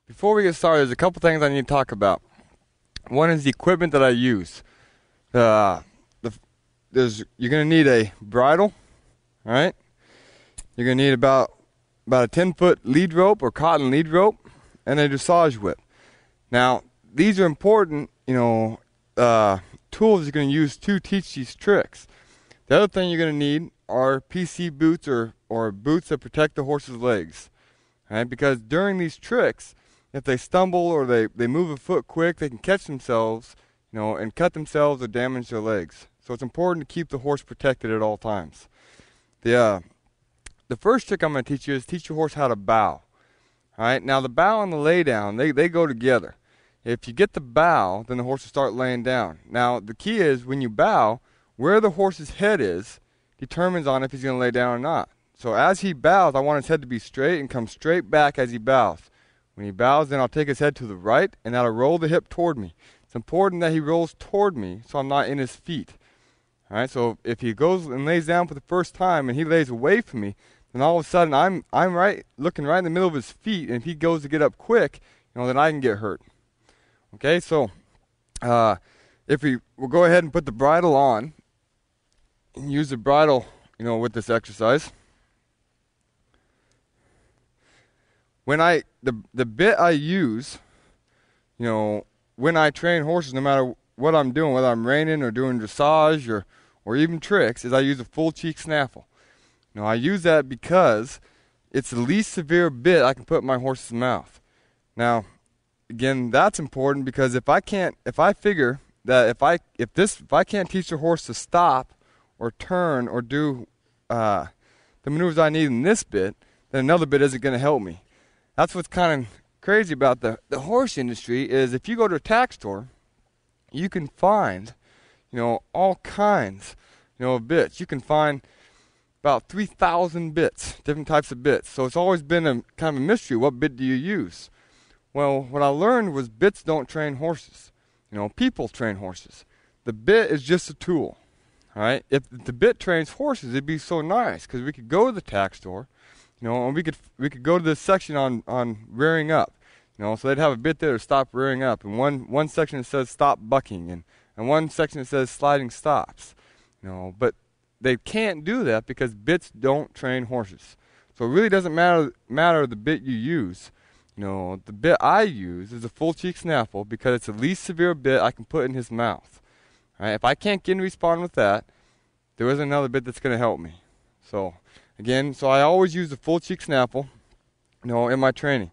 Before we get started, there's a couple things I need to talk about. One is the equipment that I use. Uh, the, you're gonna need a bridle, all right? You're gonna need about a 10-foot lead rope or cotton lead rope, and a dressage whip. Now, these are important, tools you're gonna use to teach these tricks. The other thing you're gonna need are PC boots or boots that protect the horse's legs, all right? Because during these tricks, if they stumble or they move a foot quick, they can catch themselves, and cut themselves or damage their legs. So it's important to keep the horse protected at all times. The first trick I'm going to teach you is teach your horse how to bow. All right. Now the bow and the lay down, they go together. If you get the bow, then the horse will start laying down. Now the key is when you bow, where the horse's head is determines on if he's going to lay down or not. So as he bows, I want his head to be straight and come straight back as he bows. When he bows, then I'll take his head to the right, and that'll roll the hip toward me. It's important that he rolls toward me so I'm not in his feet. All right, so if he goes and lays down for the first time and he lays away from me, then all of a sudden I'm right, looking right in the middle of his feet, and if he goes to get up quick, then I can get hurt. Okay, so we'll go ahead and put the bridle on and use the bridle, with this exercise. When the bit I use, when I train horses, no matter what I'm doing, whether I'm reining or doing dressage or even tricks, is I use a full cheek snaffle. I use that because it's the least severe bit I can put in my horse's mouth. Now, again, that's important because if I figure that if I can't teach the horse to stop or turn or do the maneuvers I need in this bit, then another bit isn't going to help me. That's what's kind of crazy about the horse industry is if you go to a tack store, you can find, all kinds, of bits. You can find about 3,000 bits, different types of bits. So it's always been a kind of a mystery. What bit do you use? Well, what I learned was bits don't train horses. People train horses. The bit is just a tool. All right. If the bit trains horses, it'd be so nice because we could go to the tack store. And we could go to this section on rearing up, so they'd have a bit there to stop rearing up, and one section that says stop bucking, and one section that says sliding stops, but they can't do that because bits don't train horses. So it really doesn't matter the bit you use. The bit I use is a full cheek snaffle because it's the least severe bit I can put in his mouth. All right, if I can't get him to respond with that, there is another bit that's going to help me. So I always use the full cheek snaffle, in my training.